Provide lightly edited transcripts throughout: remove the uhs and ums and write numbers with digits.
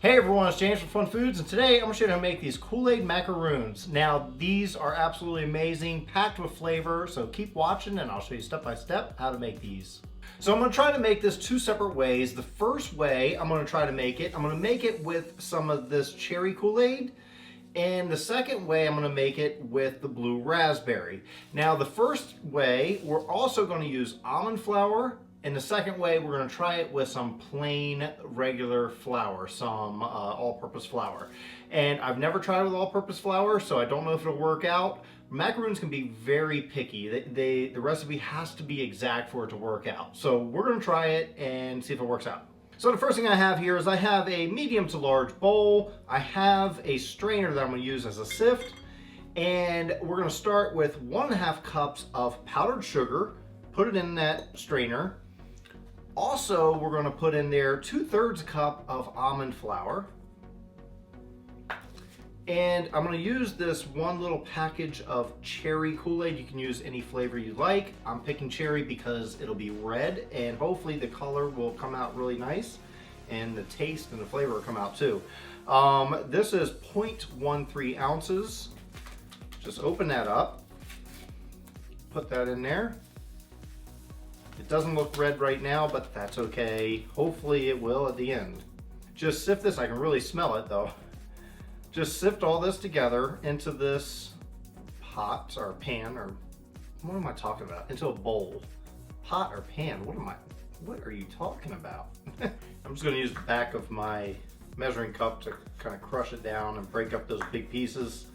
Hey everyone, it's James from FunFoods, and today I'm going to show you how to make these Kool Aid Macarons. Now, these are absolutely amazing, packed with flavor, so keep watching and I'll show you step by step how to make these. So I'm going to try to make this two separate ways. The first way I'm going to try to make it, I'm going to make it with some of this cherry Kool Aid, and the second way I'm going to make it with the blue raspberry. Now, the first way, we're also going to use almond flour. And the second way, we're going to try it with some plain regular flour, some all-purpose flour. And I've never tried it with all-purpose flour, so I don't know if it'll work out. Macaroons can be very picky. The recipe has to be exact for it to work out. So we're going to try it and see if it works out. So the first thing I have here is I have a medium to large bowl. I have a strainer that I'm going to use as a sift. And we're going to start with 1.5 cups of powdered sugar. Put it in that strainer. Also, we're going to put in there 2/3 cup of almond flour. And I'm going to use this one little package of cherry Kool Aid. You can use any flavor you like. I'm picking cherry because it'll be red and hopefully the color will come out really nice and the taste and the flavor will come out too. This is 0.13 ounces. Just open that up, put that in there. It doesn't look red right now, but that's okay. Hopefully it will at the end. Just sift this. I can really smell it though. Just sift all this together into this pot or pan, or what am I talking about? Into a bowl. Pot or pan, what are you talking about? I'm just gonna use the back of my measuring cup to kind of crush it down and break up those big pieces.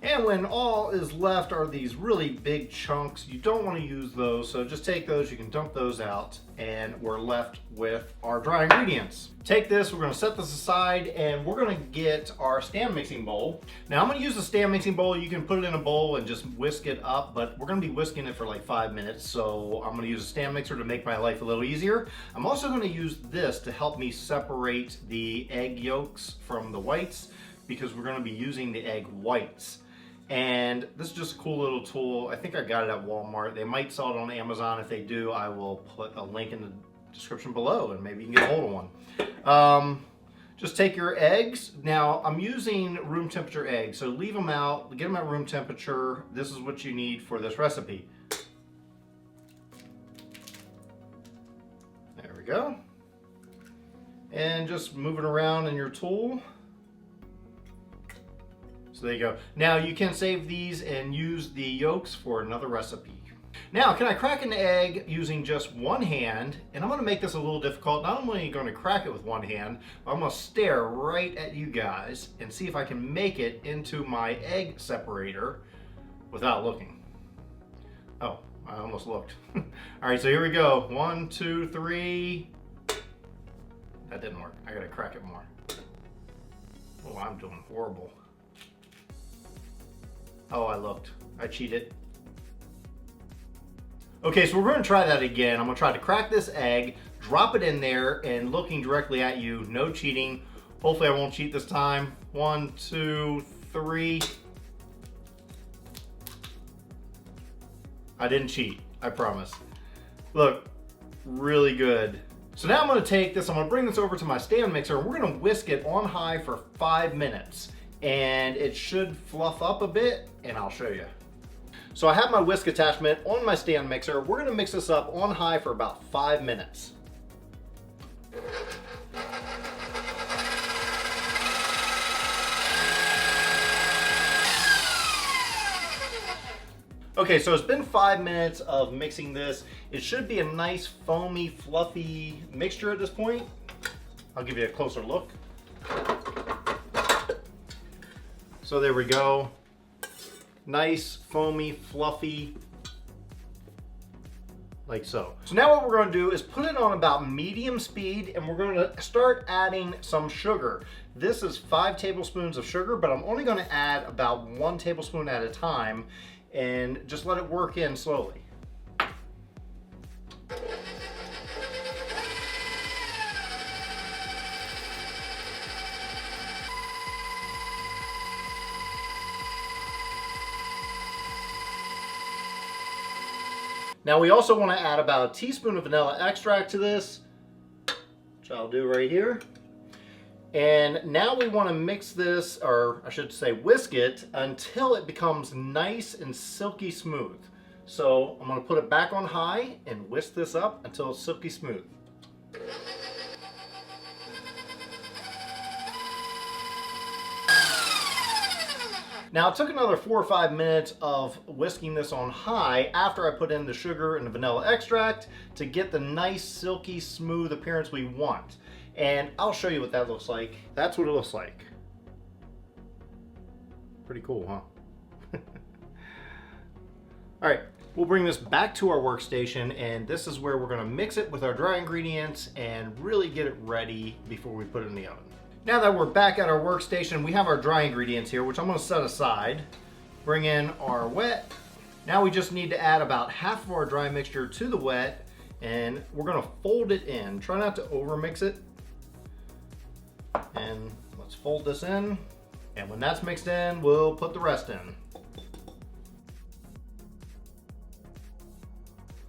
And when all is left are these really big chunks, you don't want to use those, so just take those, you can dump those out, and we're left with our dry ingredients. Take this, we're going to set this aside, and we're going to get our stand mixing bowl. Now I'm going to use the stand mixing bowl. You can put it in a bowl and just whisk it up, but we're going to be whisking it for like 5 minutes, so I'm going to use a stand mixer to make my life a little easier. I'm also going to use this to help me separate the egg yolks from the whites, because we're going to be using the egg whites. And this is just a cool little tool. I think I got it at Walmart. They might sell it on Amazon. If they do, I will put a link in the description below and maybe you can get a hold of one. Just take your eggs. Now I'm using room temperature eggs, so leave them out, get them at room temperature. This is what you need for this recipe. There we go. And just move it around in your tool. So there you go. Now you can save these and use the yolks for another recipe. Now, can I crack an egg using just one hand? And I'm going to make this a little difficult. Not only going to crack it with one hand, but I'm going to stare right at you guys and see if I can make it into my egg separator without looking. Oh, I almost looked. All right, so here we go. 1, 2, 3. That didn't work. I got to crack it more. Oh, I'm doing horrible. Oh, I looked. I cheated. Okay, so we're going to try that again. I'm going to try to crack this egg, drop it in there, and looking directly at you. No cheating. Hopefully I won't cheat this time. 1, 2, 3. I didn't cheat. I promise. Look, really good. So now I'm going to take this, I'm going to bring this over to my stand mixer, and we're going to whisk it on high for 5 minutes. And it should fluff up a bit, and I'll show you. So I have my whisk attachment on my stand mixer. We're gonna mix this up on high for about 5 minutes. Okay, so it's been 5 minutes of mixing this. It should be a nice, foamy, fluffy mixture at this point. I'll give you a closer look. So there we go. Nice, foamy, fluffy, like so. So now what we're going to do is put it on about medium speed, and we're going to start adding some sugar. This is 5 tablespoons of sugar, but I'm only going to add about 1 tablespoon at a time and just let it work in slowly. Now we also want to add about a teaspoon of vanilla extract to this, which I'll do right here. And now we want to mix this, or I should say whisk it, until it becomes nice and silky smooth. So I'm going to put it back on high and whisk this up until it's silky smooth. Now it took another 4 or 5 minutes of whisking this on high after I put in the sugar and the vanilla extract to get the nice silky smooth appearance we want. And I'll show you what that looks like. That's what it looks like. Pretty cool, huh? All right, we'll bring this back to our workstation, and this is where we're gonna mix it with our dry ingredients and really get it ready before we put it in the oven. Now that we're back at our workstation, we have our dry ingredients here, which I'm gonna set aside. Bring in our wet. Now we just need to add about half of our dry mixture to the wet, and we're gonna fold it in. Try not to over mix it. And let's fold this in. And when that's mixed in, we'll put the rest in.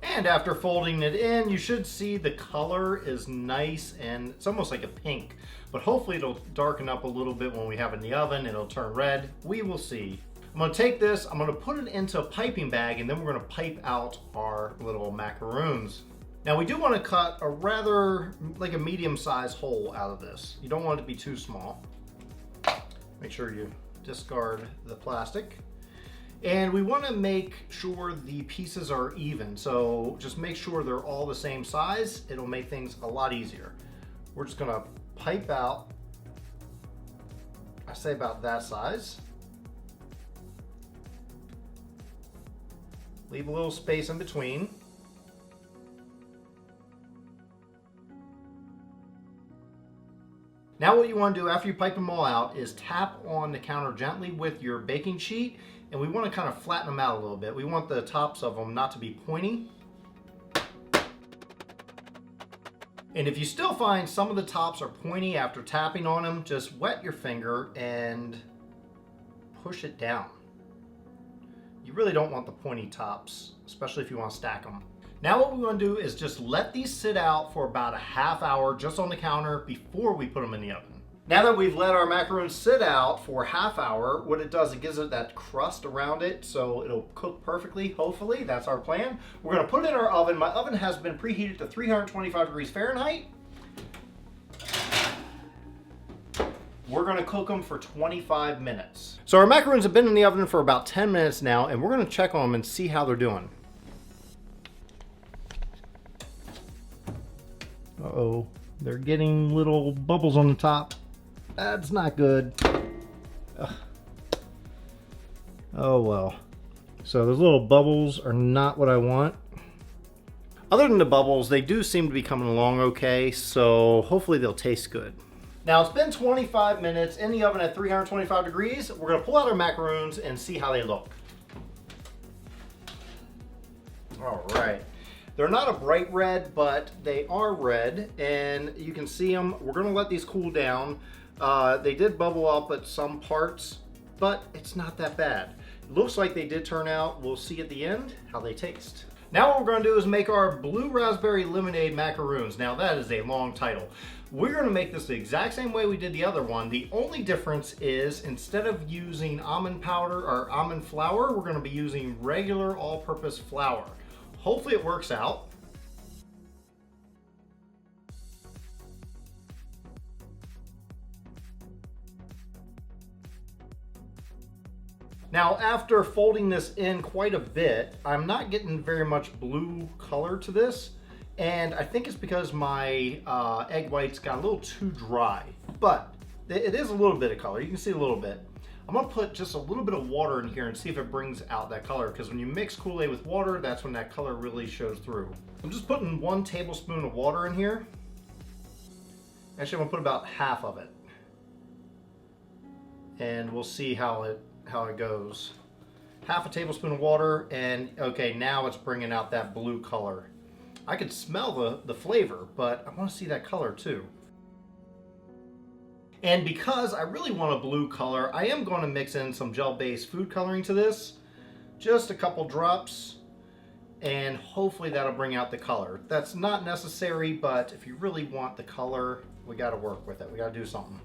And after folding it in, you should see the color is nice and it's almost like a pink. But hopefully it'll darken up a little bit when we have it in the oven. It'll turn red. We will see. I'm gonna take this, I'm gonna put it into a piping bag, and then we're gonna pipe out our little macaroons. Now we do want to cut a rather, like a medium-sized hole out of this. You don't want it to be too small. Make sure you discard the plastic. And we want to make sure the pieces are even. So just make sure they're all the same size. It'll make things a lot easier. We're just gonna pipe out, I say about that size. Leave a little space in between. Now what you want to do after you pipe them all out is tap on the counter gently with your baking sheet, and we want to kind of flatten them out a little bit. We want the tops of them not to be pointy. And if you still find some of the tops are pointy after tapping on them, just wet your finger and push it down. You really don't want the pointy tops, especially if you want to stack them. Now what we want to do is just let these sit out for about a half hour just on the counter before we put them in the oven. Now that we've let our macarons sit out for a half hour, what it does, it gives it that crust around it so it'll cook perfectly, hopefully. That's our plan. We're going to put it in our oven. My oven has been preheated to 325 degrees Fahrenheit. We're going to cook them for 25 minutes. So our macarons have been in the oven for about 10 minutes now, and we're going to check on them and see how they're doing. Uh-oh, they're getting little bubbles on the top. That's not good. Ugh. Oh well. So those little bubbles are not what I want. Other than the bubbles, they do seem to be coming along okay, so hopefully they'll taste good. Now it's been 25 minutes in the oven at 325 degrees. We're gonna pull out our macaroons and see how they look. All right. They're not a bright red, but they are red, and you can see them. We're gonna let these cool down. They did bubble up at some parts, but it's not that bad. It looks like they did turn out. We'll see at the end how they taste. Now what we're gonna do is make our blue raspberry lemonade macaroons. Now that is a long title. We're gonna make this the exact same way we did the other one. The only difference is instead of using almond powder or almond flour, we're gonna be using regular all-purpose flour. Hopefully it works out. Now after folding this in quite a bit, I'm not getting very much blue color to this, and I think it's because my egg whites got a little too dry, but it is a little bit of color. You can see a little bit. I'm gonna put just a little bit of water in here and see if it brings out that color, because when you mix Kool-Aid with water, that's when that color really shows through. I'm just putting 1 tablespoon of water in here. Actually, I'm gonna put about half of it. And we'll see how it goes. Half a tablespoon of water, and okay, now it's bringing out that blue color. I could smell the flavor, but I wanna see that color too. And because I really want a blue color, I am going to mix in some gel-based food coloring to this. Just a couple drops, and hopefully that'll bring out the color. That's not necessary, but if you really want the color, We got to work with it. We got to do something.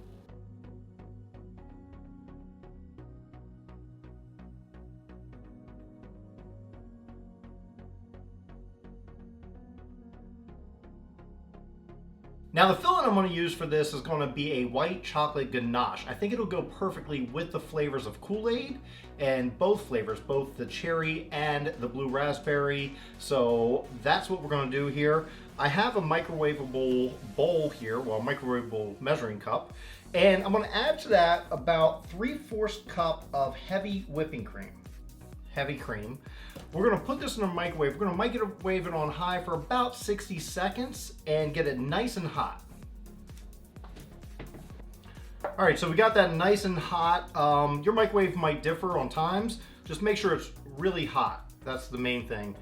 Now the filling I'm going to use for this is going to be a white chocolate ganache. I think it'll go perfectly with the flavors of Kool Aid, and both flavors, both the cherry and the blue raspberry. So that's what we're going to do here. I have a microwavable bowl here, well, a microwavable measuring cup, and I'm going to add to that about 3/4 cup of heavy whipping cream. Heavy cream. We're going to put this in a microwave. We're going to microwave it on high for about 60 seconds and get it nice and hot. All right, so we got that nice and hot. Your microwave might differ on times. Just make sure it's really hot. That's the main thing.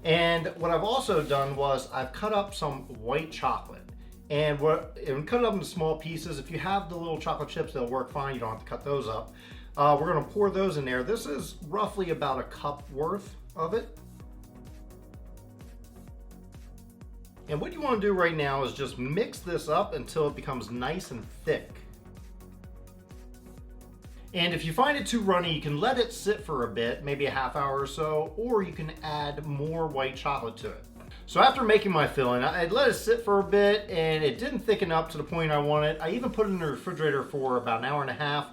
And what I've also done was I've cut up some white chocolate. And cut it up into small pieces. If you have the little chocolate chips, they'll work fine. You don't have to cut those up. We're going to pour those in there. This is roughly about a cup worth of it. And what you want to do right now is just mix this up until it becomes nice and thick. And if you find it too runny, you can let it sit for a bit, maybe a half hour or so, or you can add more white chocolate to it. So after making my filling, I let it sit for a bit and it didn't thicken up to the point I wanted. I even put it in the refrigerator for about an hour and a half,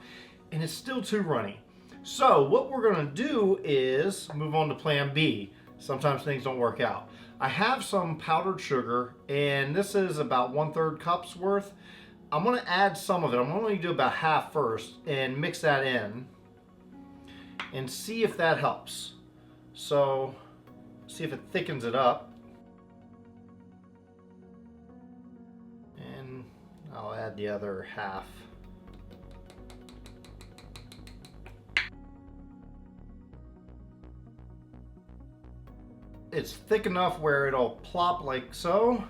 and it's still too runny. So what we're gonna do is move on to plan B. Sometimes things don't work out. I have some powdered sugar, and this is about 1/3 cups worth. I'm gonna add some of it. I'm gonna do about half first and mix that in and see if that helps. So see if it thickens it up. And I'll add the other half. It's thick enough where it'll plop like so.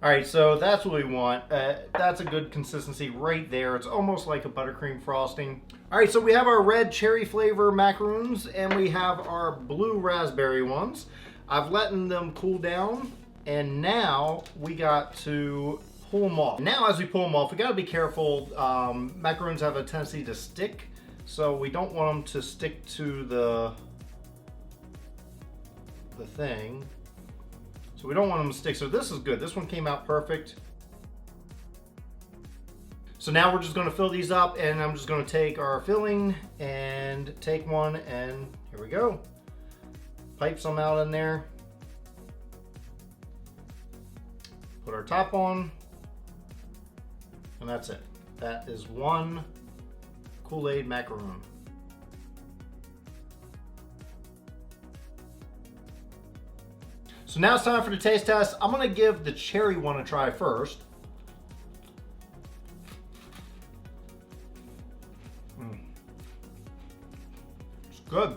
All right, so that's what we want. That's a good consistency right there. It's almost like a buttercream frosting. All right, so we have our red cherry flavor macaroons and we have our blue raspberry ones. I've let them cool down, and now we got to pull them off. Now as we pull them off, we gotta be careful. Macaroons have a tendency to stick, so we don't want them to stick to the thing. So we don't want them to stick. So this is good. This one came out perfect. So now we're just going to fill these up, and I'm just going to take our filling and take one, and here we go. Pipe some out in there. Put our top on, and that's it. That is one Kool Aid macaron. So now it's time for the taste test. I'm gonna give the cherry one a try first. It's good.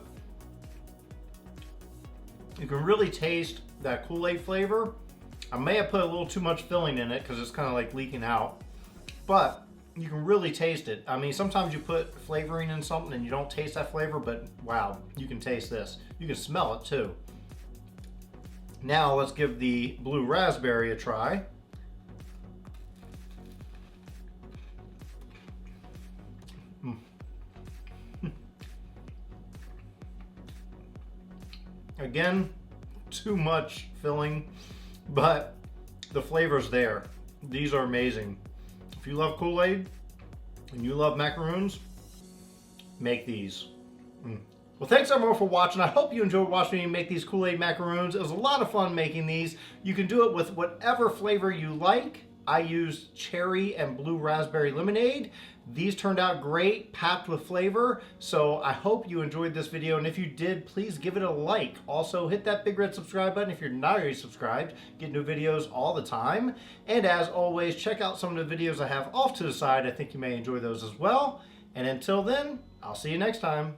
You can really taste that Kool Aid flavor. I may have put a little too much filling in it because it's kind of like leaking out, but you can really taste it. I mean, sometimes you put flavoring in something and you don't taste that flavor, but wow, you can taste this. You can smell it too. Now let's give the blue raspberry a try. Again, too much filling, but the flavor's there. These are amazing. If you love Kool Aid and you love macaroons, make these. Well, thanks everyone for watching. I hope you enjoyed watching me make these Kool Aid macaroons. It was a lot of fun making these. You can do it with whatever flavor you like. I used cherry and blue raspberry lemonade. These turned out great, packed with flavor. So I hope you enjoyed this video, and if you did, please give it a like. Also, hit that big red subscribe button if you're not already subscribed. Get new videos all the time. And as always, check out some of the videos I have off to the side. I think you may enjoy those as well. And until then, I'll see you next time.